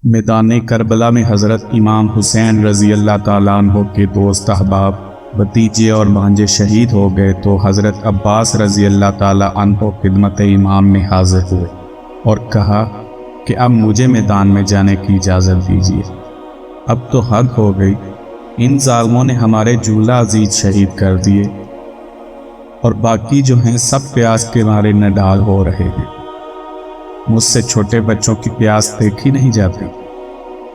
میدان کربلا میں حضرت امام حسین رضی اللہ تعالیٰ عنہ کے دوست احباب بھتیجے اور بھانجے شہید ہو گئے تو حضرت عباس رضی اللہ تعالیٰ عنہ خدمت امام میں حاضر ہوئے اور کہا کہ اب مجھے میدان میں جانے کی اجازت دیجیے، اب تو حد ہو گئی، ان ظالموں نے ہمارے جولا عزیز شہید کر دیے اور باقی جو ہیں سب پیاس کے مارے نڈال ہو رہے ہیں۔ مجھ سے چھوٹے بچوں کی پیاس دیکھی نہیں جاتی،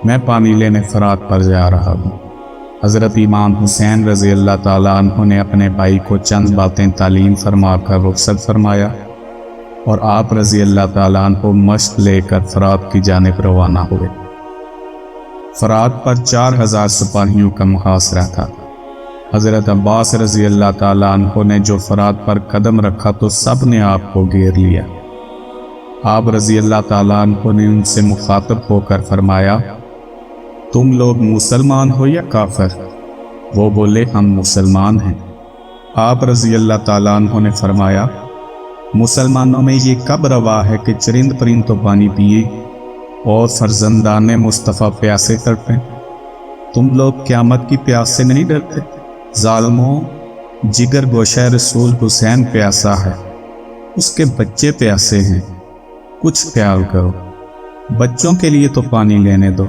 میں پانی لینے فرات پر جا رہا ہوں۔ حضرت امام حسین رضی اللہ تعالیٰ عنہ نے اپنے بھائی کو چند باتیں تعلیم فرما کر رخصت فرمایا اور آپ رضی اللہ تعالیٰ عنہ مشق لے کر فرات کی جانب روانہ ہوئے۔ فرات پر 4000 سپاہیوں کا محاصرہ تھا۔ حضرت عباس رضی اللہ تعالیٰ عنہ نے جو فرات پر قدم رکھا تو سب نے آپ کو گھیر لیا۔ آپ رضی اللہ تعالیٰ عنہ نے ان سے مخاطب ہو کر فرمایا، تم لوگ مسلمان ہو یا کافر؟ وہ بولے، ہم مسلمان ہیں۔ آپ رضی اللہ تعالیٰ عنہ نے فرمایا، مسلمانوں میں یہ کب روا ہے کہ چرند پرند تو پانی پیے اور فرزندان مصطفیٰ پیاسے تڑپیں؟ تم لوگ قیامت کی پیاس سے نہیں ڈرتے؟ ظالموں، جگر گوشہ رسول حسین پیاسا ہے، اس کے بچے پیاسے ہیں، کچھ خیال کرو، بچوں کے لیے تو پانی لینے دو۔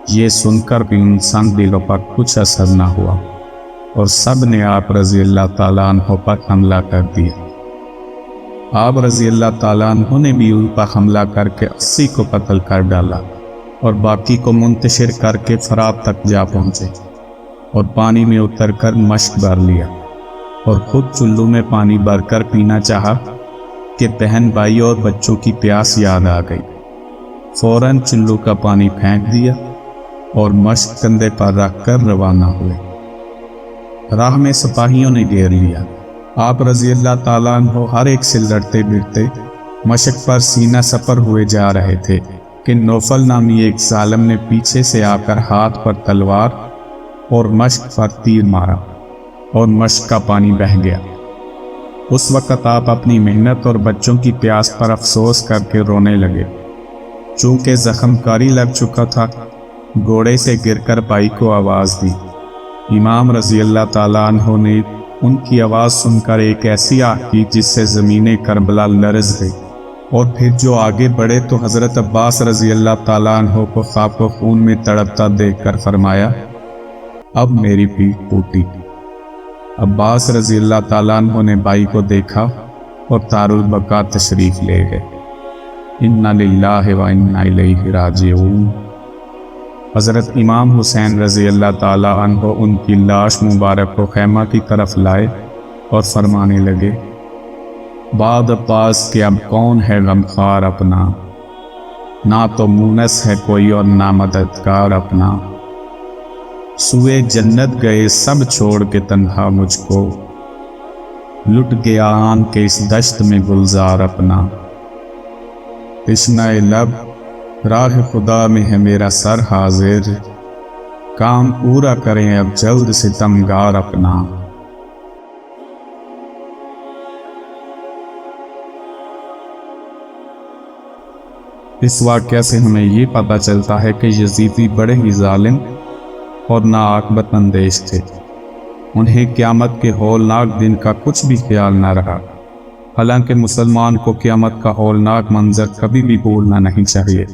یہ سن کر بھی انسان دلوں پر کچھ اثر نہ ہوا اور سب نے آپ رضی اللہ تعالیٰ عنہ پر حملہ کر دیا۔ آپ رضی اللہ تعالیٰ عنہ نے بھی ان پر حملہ کر کے 80 کو قتل کر ڈالا اور باقی کو منتشر کر کے فرات تک جا پہنچے اور پانی میں اتر کر مشک بھر لیا اور خود چلو میں پانی بھر کر پینا چاہا کہ بہن بھائی اور بچوں کی پیاس یاد آ گئی۔ فوراً چلو کا پانی پھینک دیا اور مشک کندھے پر رکھ کر روانہ ہوئے۔ راہ میں سپاہیوں نے گھیر لیا۔ آپ رضی اللہ تعالیٰ عنہ ہر ایک سے لڑتے بھڑتے مشک پر سینہ سپر ہوئے جا رہے تھے کہ نوفل نامی ایک ظالم نے پیچھے سے آ کر ہاتھ پر تلوار اور مشک پر تیر مارا اور مشک کا پانی بہہ گیا۔ اس وقت آپ اپنی محنت اور بچوں کی پیاس پر افسوس کر کے رونے لگے۔ چونکہ زخم کاری لگ چکا تھا، گھوڑے سے گر کر بھائی کو آواز دی۔ امام رضی اللہ تعالیٰ عنہ نے ان کی آواز سن کر ایک ایسی آہ کی جس سے زمین کربلا لرز گئی، اور پھر جو آگے بڑھے تو حضرت عباس رضی اللہ تعالیٰ عنہ کو خاک و خون میں تڑپتا دیکھ کر فرمایا، اب میری پیٹھ پھوٹی۔ عباس رضی اللہ تعالیٰ عنہ نے بھائی کو دیکھا اور دارالبقاء تشریف لے گئے۔ انا للہ و انا الیہ راجعون۔ حضرت امام حسین رضی اللہ تعالیٰ عنہ ان کی لاش مبارک کو خیمہ کی طرف لائے اور فرمانے لگے، بعد عباس کے اب کون ہے غمخوار اپنا، نہ تو مونس ہے کوئی اور نہ مددگار اپنا، سوئے جنت گئے سب چھوڑ کے تنہا مجھ کو، لٹ گیا آن کے اس دشت میں گلزار اپنا، تشنہ لب راہ خدا میں ہے میرا سر حاضر، کام پورا کریں اب جلد ستمگار اپنا۔ اس واقعہ سے ہمیں یہ پتہ چلتا ہے کہ یزیدی بڑے ہی ظالم اور ناعاقبت اندیش تھے۔ انہیں قیامت کے ہولناک دن کا کچھ بھی خیال نہ رہا، حالانکہ مسلمان کو قیامت کا ہولناک منظر کبھی بھی بھولنا نہیں چاہیے۔